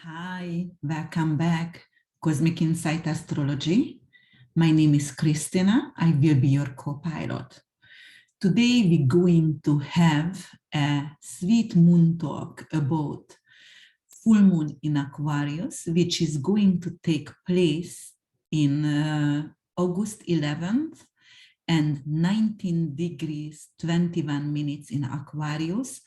Hi, welcome back, Cosmic Insight Astrology. My name is Christina. I will be your co-pilot. Today we're going to have a sweet moon talk about full moon in Aquarius, which is going to take place in August 11th and 19 degrees 21 minutes in Aquarius.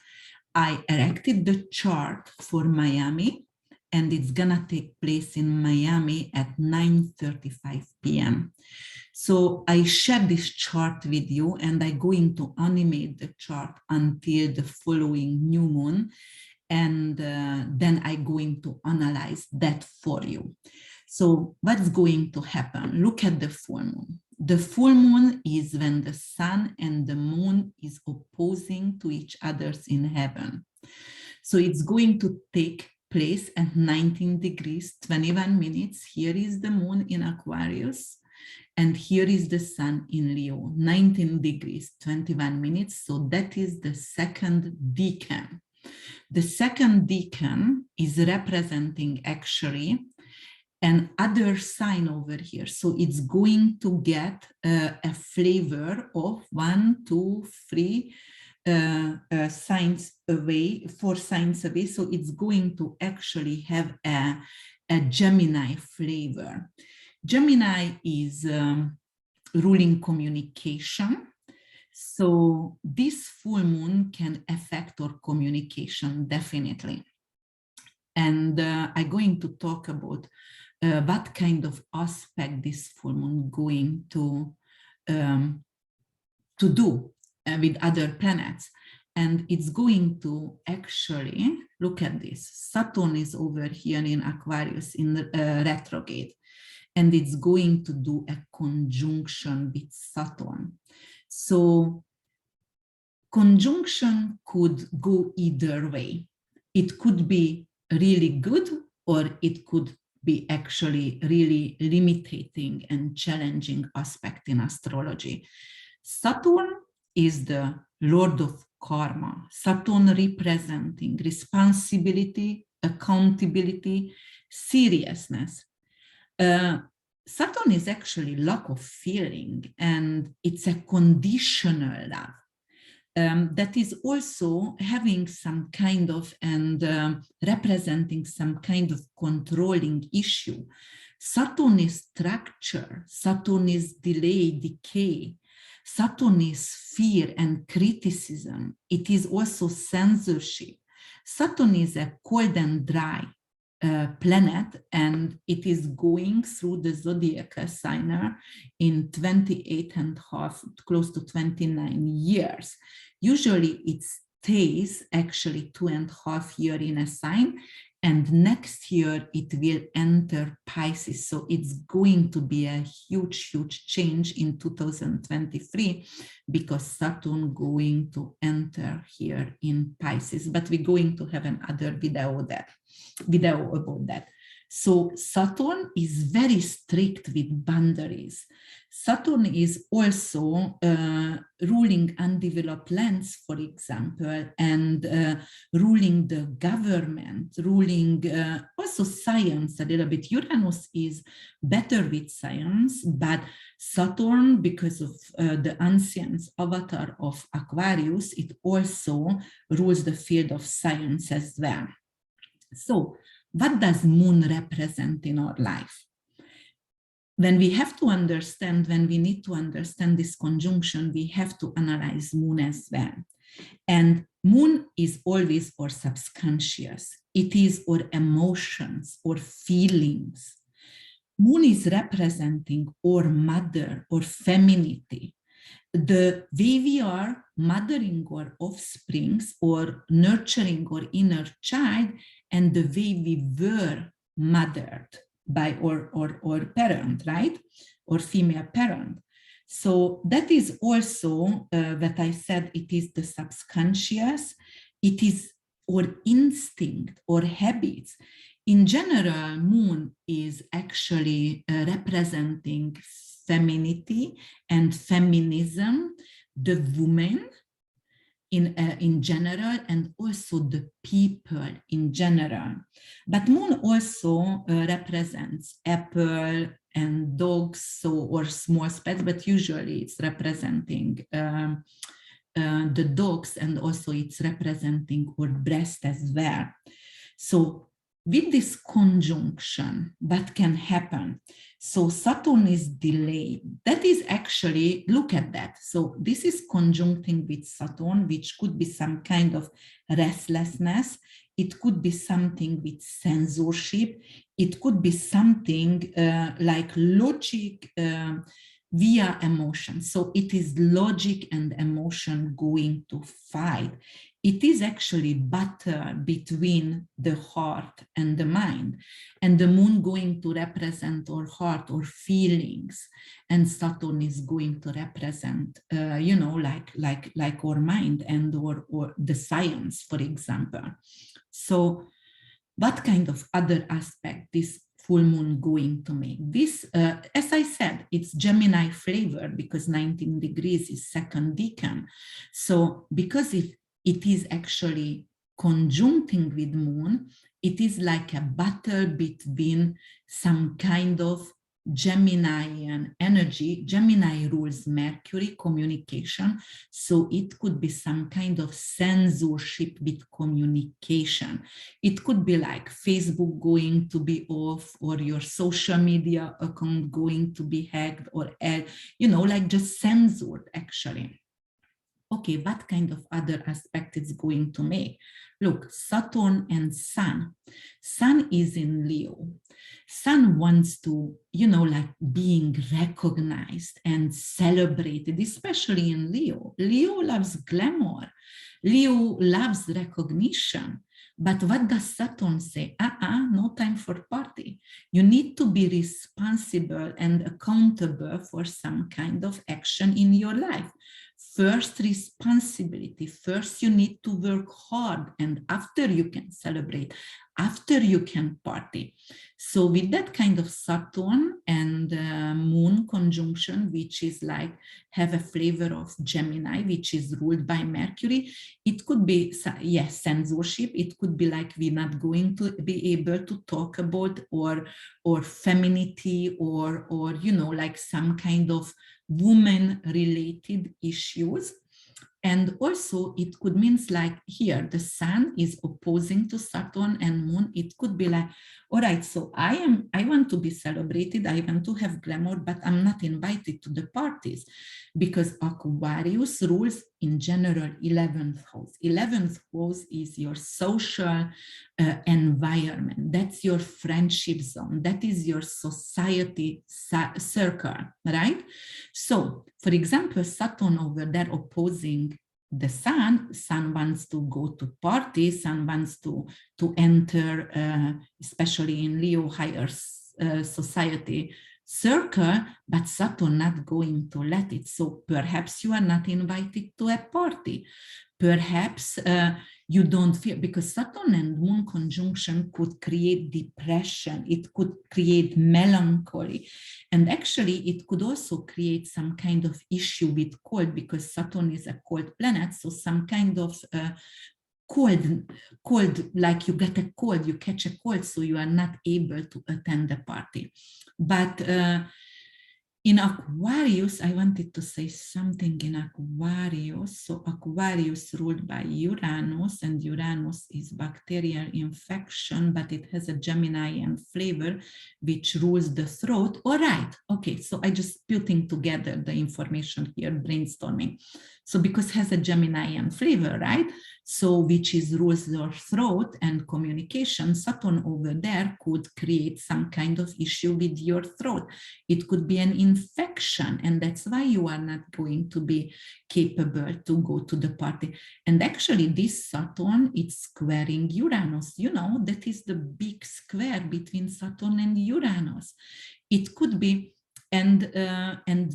I erected the chart for Miami, and it's gonna take place in Miami at 9:35 p.m. So I shared this chart with you, and I'm going to animate the chart until the following new moon, and then I'm going to analyze that for you. So what's going to happen? Look at the full moon. The full moon is when the sun and the moon is opposing to each other in heaven. So it's going to take place at 19 degrees 21 minutes. Here is the moon in Aquarius, and here is the sun in Leo, 19 degrees 21 minutes. So that is the second decan. The second decan is representing actually an other sign over here. So it's going to get a flavor of 1, 2, 3 signs away, 4 signs away. So it's going to actually have a Gemini flavor. Gemini is ruling communication. So this full moon can affect our communication, definitely. And I'm going to talk about what kind of aspect this full moon going to do with other planets. And it's going to actually, look at this, Saturn is over here in Aquarius in the retrograde, and it's going to do a conjunction with Saturn. So conjunction could go either way. It could be really good, or it could be actually really limiting and challenging aspect in astrology. Saturn is the Lord of Karma. Saturn representing responsibility, accountability, seriousness. Saturn is actually lack of feeling, and it's a conditional love. That is also having some kind of and representing some kind of controlling issue. Saturn is structure, Saturn is delay, decay, Saturn is fear and criticism. It is also censorship. Saturn is a cold and dry planet, and it is going through the zodiacal sign in 28.5, close to 29 years. Usually it stays actually 2.5 years in a sign, and next year it will enter Pisces. So it's going to be a huge change in 2023, because Saturn going to enter here in Pisces. But we're going to have another video about that. So Saturn is very strict with boundaries. Saturn is also ruling undeveloped lands, for example, and ruling the government, ruling also science a little bit. Uranus is better with science, but Saturn, because of the ancient avatar of Aquarius, it also rules the field of science as well. So what does moon represent in our life? When we have to understand, when we need to understand this conjunction, we have to analyze moon as well. And moon is always our subconscious. It is our emotions or feelings. Moon is representing our mother or femininity. The way we are mothering our offsprings or nurturing our inner child, and the way we were mothered by our parent, right? Or female parent. So that is also what I said, it is the subconscious, it is our instinct or habits. In general, moon is actually representing femininity and feminism, the woman, in general, and also the people in general. But moon also represents apple and dogs, so, or small pets, but usually it's representing the dogs, and also it's representing our breast as well. So with this conjunction, what can happen? So Saturn is delayed. That is actually, look at that. So this is conjuncting with Saturn, which could be some kind of restlessness. It could be something with censorship. It could be something like logic via emotion. So it is logic and emotion going to fight. It is actually battle between the heart and the mind, and the moon going to represent our heart or feelings, and Saturn is going to represent, you know, like our mind and or the science, for example. So what kind of other aspect this full moon going to make? This, as I said, it's Gemini flavor, because 19 degrees is second decan. So because if it is actually conjuncting with moon, it is like a battle between some kind of Geminian energy. Gemini rules Mercury, communication. So it could be some kind of censorship with communication. It could be like Facebook going to be off, or your social media account going to be hacked, or, you know, like just censored actually. Okay, what kind of other aspect it's going to make? Look, Saturn and Sun. Sun is in Leo. Sun wants to, you know, like being recognized and celebrated, especially in Leo. Leo loves glamour. Leo loves recognition. But what does Saturn say? No time for party. You need to be responsible and accountable for some kind of action in your life. First, responsibility. First, you need to work hard, and after you can celebrate, after you can party. So with that kind of Saturn and moon conjunction, which is like have a flavor of Gemini, which is ruled by Mercury, it could be, yes, censorship. It could be like we're not going to be able to talk about or femininity or you know, like some kind of woman related issues. And also it could means like here, the sun is opposing to Saturn and moon. It could be like, all right, so I want to be celebrated. I want to have glamour, but I'm not invited to the parties, because Aquarius rules in general 11th house. 11th house is your social environment. That's your friendship zone. That is your society circle, right? So, for example, Saturn over there opposing the sun wants to go to parties, sun wants to enter, especially in Leo, higher society circle, but Saturn not going to let it. So perhaps you are not invited to a party. Perhaps you don't feel, because Saturn and moon conjunction could create depression. It could create melancholy. And actually, it could also create some kind of issue with cold, because Saturn is a cold planet. So some kind of cold, like you get a cold, you catch a cold, so you are not able to attend the party. But in Aquarius, I wanted to say something in Aquarius. So Aquarius ruled by Uranus, and Uranus is bacterial infection, but it has a Geminian flavor, which rules the throat. All right, okay, so I just putting together the information here, brainstorming. So because it has a Geminian flavor, right? So which is rules your throat and communication, Saturn over there could create some kind of issue with your throat. It could be an infection, and that's why you are not going to be capable to go to the party. And actually this Saturn, it's squaring Uranus. You know, that is the big square between Saturn and Uranus. It could be, and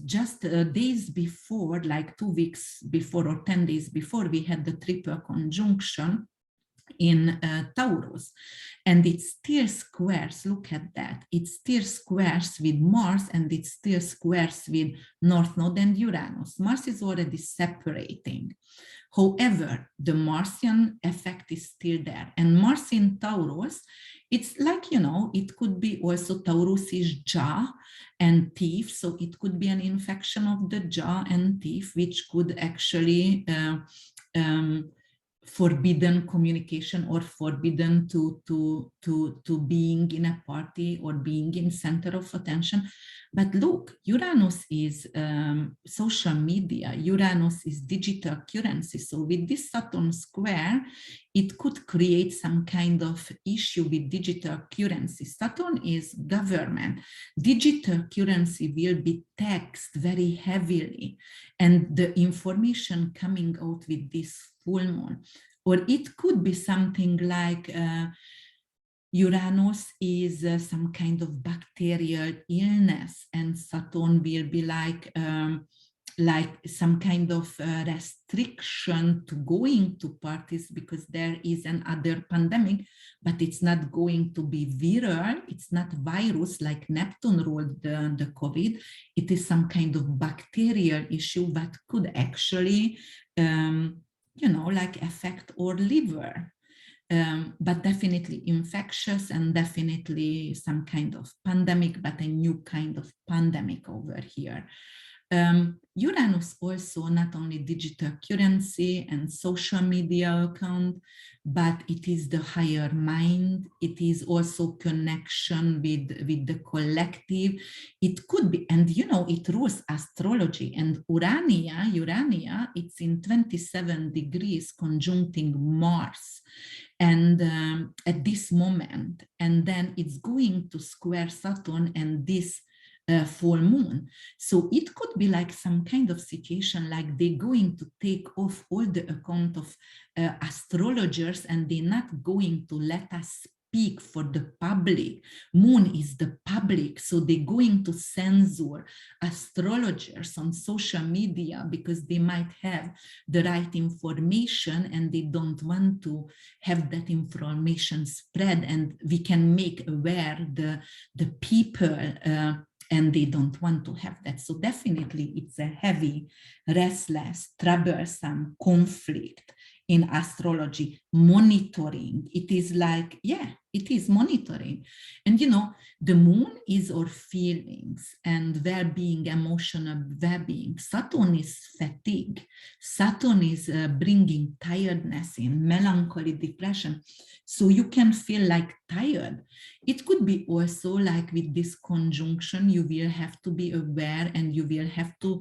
just days before, like 2 weeks before or 10 days before, we had the triple conjunction in Taurus, and it still squares, look at that, it still squares with Mars, and it still squares with North Node and Uranus. Mars is already separating. However, the Martian effect is still there, and Mars in Taurus, it's like, you know, it could be also Taurus is jaw and teeth, so it could be an infection of the jaw and teeth, which could actually forbidden communication or forbidden to being in a party or being in center of attention. But look, Uranus is social media, Uranus is digital currency. So with this Saturn square, it could create some kind of issue with digital currency. Saturn is government. Digital currency will be taxed very heavily, and the information coming out with this full moon. Or it could be something like Uranus is some kind of bacterial illness, and Saturn will be like some kind of restriction to going to parties because there is another pandemic, but it's not going to be viral. It's not virus like Neptune ruled the COVID. It is some kind of bacterial issue that could actually you know, like affect our liver, but definitely infectious and definitely some kind of pandemic, but a new kind of pandemic over here. Uranus also not only digital currency and social media account, but it is the higher mind. It is also connection with the collective. It could be, and you know, it rules astrology, and Urania, it's in 27 degrees conjuncting Mars. And at this moment, and then it's going to square Saturn and this full moon. So it could be like some kind of situation like they're going to take off all the account of astrologers, and they're not going to let us speak for the public. Moon is the public, so they're going to censor astrologers on social media because they might have the right information and they don't want to have that information spread, and we can make aware the people and they don't want to have that. So definitely it's a heavy, restless, troublesome conflict in astrology. Monitoring, it is like, yeah, it is monitoring. And you know, the moon is our feelings and well-being, emotional well-being. Saturn is fatigue. Saturn is bringing tiredness in, melancholy, depression. So you can feel like tired. It could be also like with this conjunction, you will have to be aware and you will have to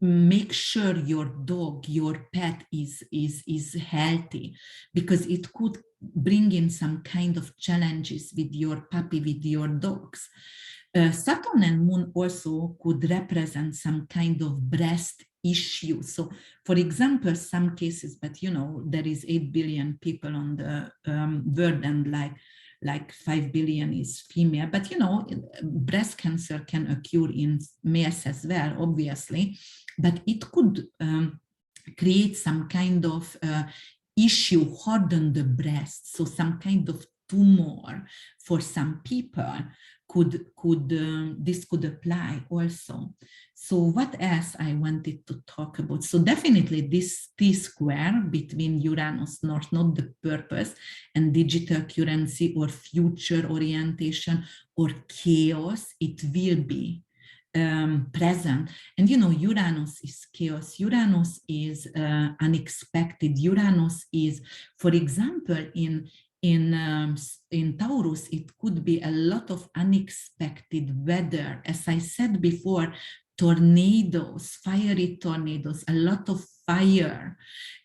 make sure your dog, your pet is healthy, because it could bring in some kind of challenges with your puppy, with your dogs. Saturn and Moon also could represent some kind of breast issue. So for example, some cases, but you know, there is 8 billion people on the world, and like 5 billion is female, but you know, breast cancer can occur in males as well, obviously, but it could create some kind of issue, harden the breast, so some kind of tumor for some people this could apply also. So what else I wanted to talk about? So definitely this T-square between Uranus, North Node, the purpose, and digital currency or future orientation or chaos, it will be present. And you know, Uranus is chaos. Uranus is unexpected. Uranus is, for example, in Taurus, it could be a lot of unexpected weather. As I said before, tornadoes, fiery tornadoes, a lot of fire,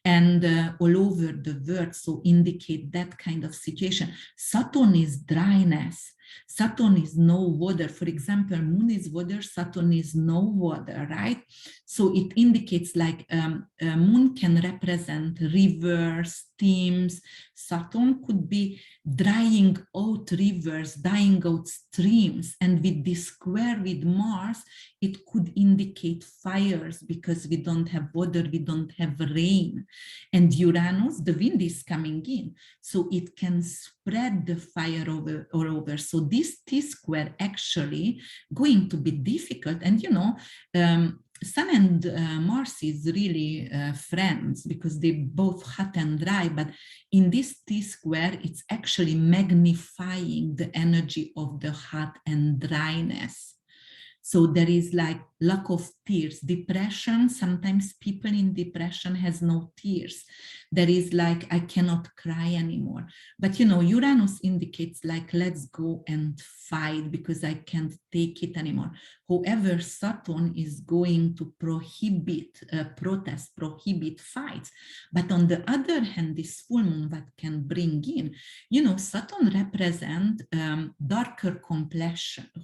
and all over the world, so indicate that kind of situation. Saturn is dryness. Saturn is no water. For example, Moon is water, Saturn is no water, right? So it indicates like Moon can represent rivers, streams. Saturn could be drying out rivers, dying out streams. And with this square with Mars, it could indicate fires, because we don't have water, we don't have rain. And Uranus, the wind is coming in, so it can spread the fire all over. So this T-square actually going to be difficult. And Sun and Mars is really friends because they both hot and dry, but in this T-square, it's actually magnifying the energy of the hot and dryness. So there is like lack of tears, depression. Sometimes people in depression has no tears. There is like, I cannot cry anymore. But Uranus indicates like, let's go and fight because I can't take it anymore. However, Saturn is going to prohibit protest, prohibit fights. But on the other hand, this full moon that can bring in, Saturn represents darker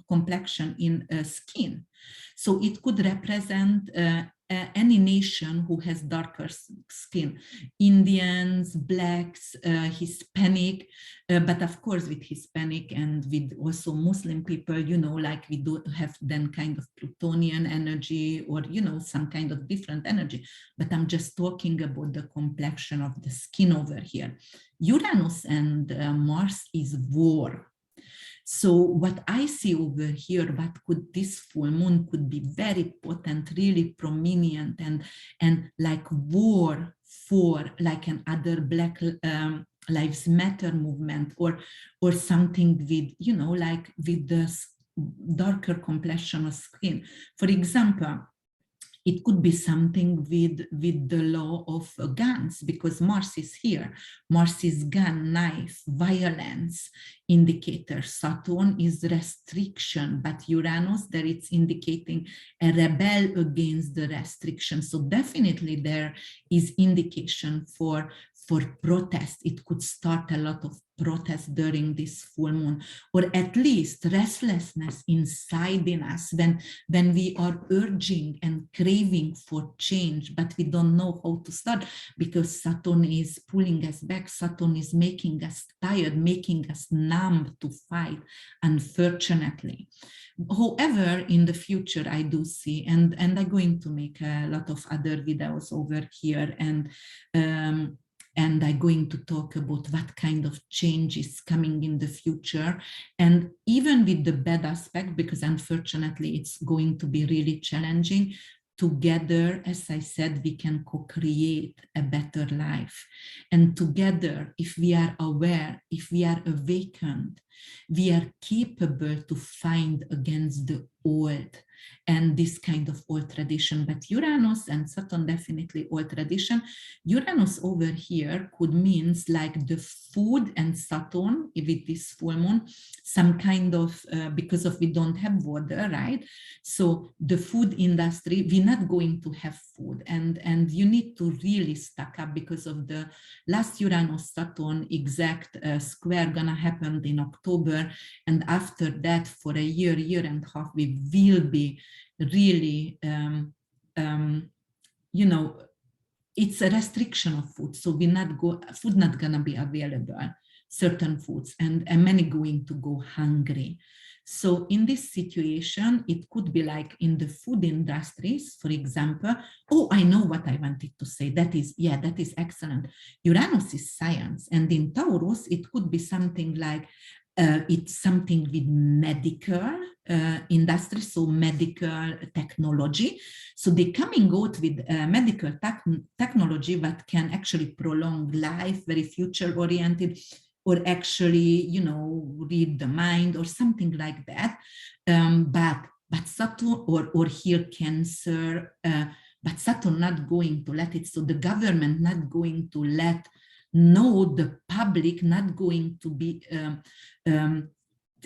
complexion in skin. So it could represent any nation who has darker skin, Indians, blacks, Hispanic, but of course with Hispanic and with also Muslim people, like we do have then kind of Plutonian energy or, some kind of different energy, but I'm just talking about the complexion of the skin over here. Uranus and Mars is war. So what I see over here, this full moon could be very potent, really prominent, and like war for like an other Black Lives Matter movement or something with, like with the darker complexion of skin. For example, it could be something with the law of guns, because Mars is here. Mars is gun, knife, violence indicator. Saturn is restriction, but Uranus, there it's indicating a rebel against the restriction. So definitely there is indication for protest. It could start a lot of protest during this full moon, or at least restlessness inside in us when we are urging and craving for change, but we don't know how to start because Saturn is pulling us back. Saturn is making us tired, making us numb to fight, unfortunately. However, in the future, I do see, and I'm going to make a lot of other videos over here, and I'm going to talk about what kind of change is coming in the future. And even with the bad aspect, because unfortunately it's going to be really challenging, together, as I said, we can co-create a better life. And together, if we are aware, if we are awakened, we are capable to find against the old and this kind of old tradition. But Uranus and Saturn, definitely old tradition. Uranus over here could means like the food, and Saturn with this full moon, some kind of, because of we don't have water, right? So the food industry, we're not going to have food, and you need to really stack up because of the last Uranus Saturn exact square gonna happen in October, and after that for a year and a half we will be really it's a restriction of food, so food not gonna be available, certain foods, and many going to go hungry. So in this situation, it could be like in the food industries, for example. Oh, I know what I wanted to say. That is excellent. Uranus is science, and in Taurus, it could be something like it's something with medical industry, so medical technology. So they coming out with medical technology that can actually prolong life, very future oriented, or actually, read the mind or something like that. But Saturn or heal cancer, but Saturn not going to let it. So the government not going to let the public, not going to be,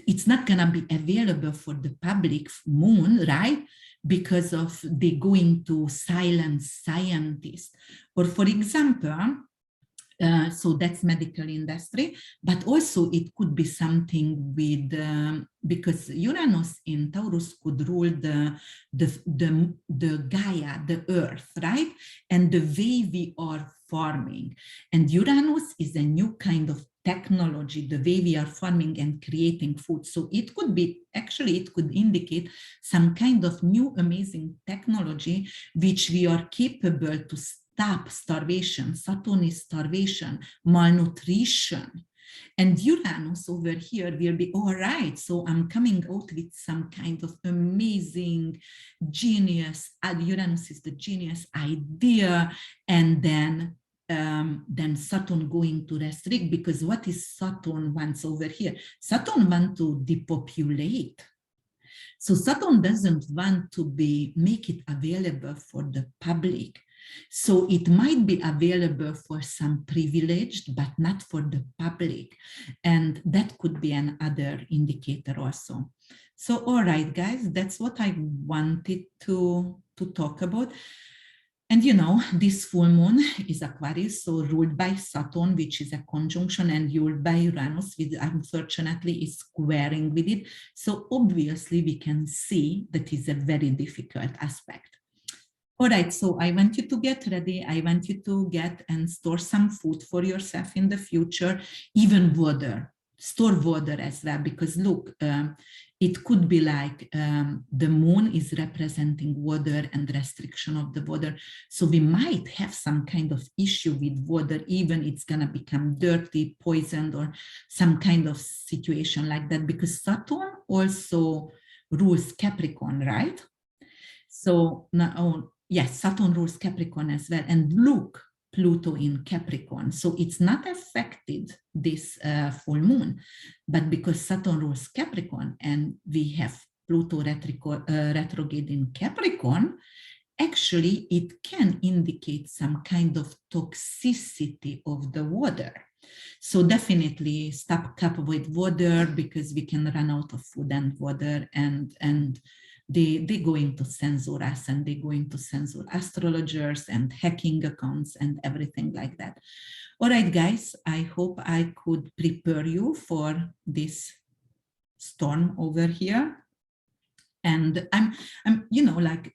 it's not gonna be available for the public moon, right? Because of they going to silence scientists. Or for example, so that's medical industry, but also it could be something with, because Uranus in Taurus could rule the Gaia, the earth, right? And the way we are farming. And Uranus is a new kind of technology, the way we are farming and creating food. So it could be, actually, it could indicate some kind of new amazing technology, which we are capable to stop starvation. Saturn is starvation, malnutrition. And Uranus over here will be, all right, so I'm coming out with some kind of amazing genius. Uranus is the genius idea. And then Saturn going to restrict, because what is Saturn wants over here? Saturn wants to depopulate. So Saturn doesn't want to make it available for the public. So it might be available for some privileged, but not for the public. And that could be another indicator also. So, all right, guys, that's what I wanted to talk about. And you know, this full moon is Aquarius, so ruled by Saturn, which is a conjunction, and ruled by Uranus, which unfortunately is squaring with it. So obviously we can see that is a very difficult aspect. All right, so I want you to get ready. I want you to get and store some food for yourself in the future, even water. Store water as well, because look, it could be like the moon is representing water and restriction of the water. So we might have some kind of issue with water, even it's gonna become dirty, poisoned, or some kind of situation like that, because Saturn also rules Capricorn, right? So now, yes, Saturn rules Capricorn as well. And look, Pluto in Capricorn. So it's not affected this full moon, but because Saturn rules Capricorn and we have Pluto retrograde in Capricorn, actually it can indicate some kind of toxicity of the water. So definitely stop cup with water, because we can run out of food and water, and they're going to censor us, and they're going to censor astrologers and hacking accounts and everything like that. All right, guys, I hope I could prepare you for this storm over here. And I'm you know, like,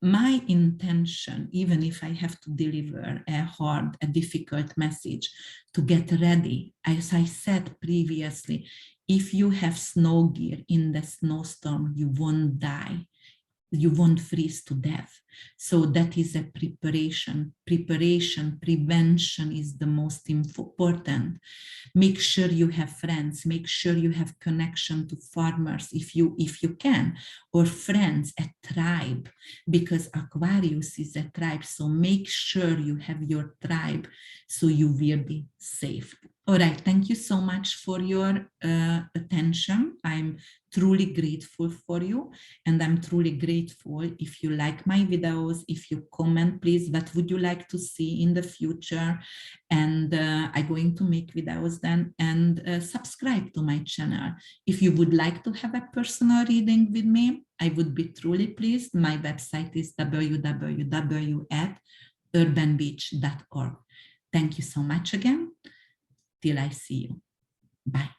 my intention, even if I have to deliver a difficult message, to get ready. As I said previously, if you have snow gear in the snowstorm, you won't die. You won't freeze to death. So that is a preparation. Prevention is the most important. Make sure you have friends, make sure you have connection to farmers if you can, or friends, a tribe, because Aquarius is a tribe. So make sure you have your tribe so you will be safe. All right, thank you so much for your attention. I'm truly grateful for you, and I'm truly grateful if you like my videos, if you comment, please, what would you like to see in the future? And I'm going to make videos then, and subscribe to my channel. If you would like to have a personal reading with me, I would be truly pleased. My website is www.urbanbeach.org. Thank you so much again. Till I see you. Bye.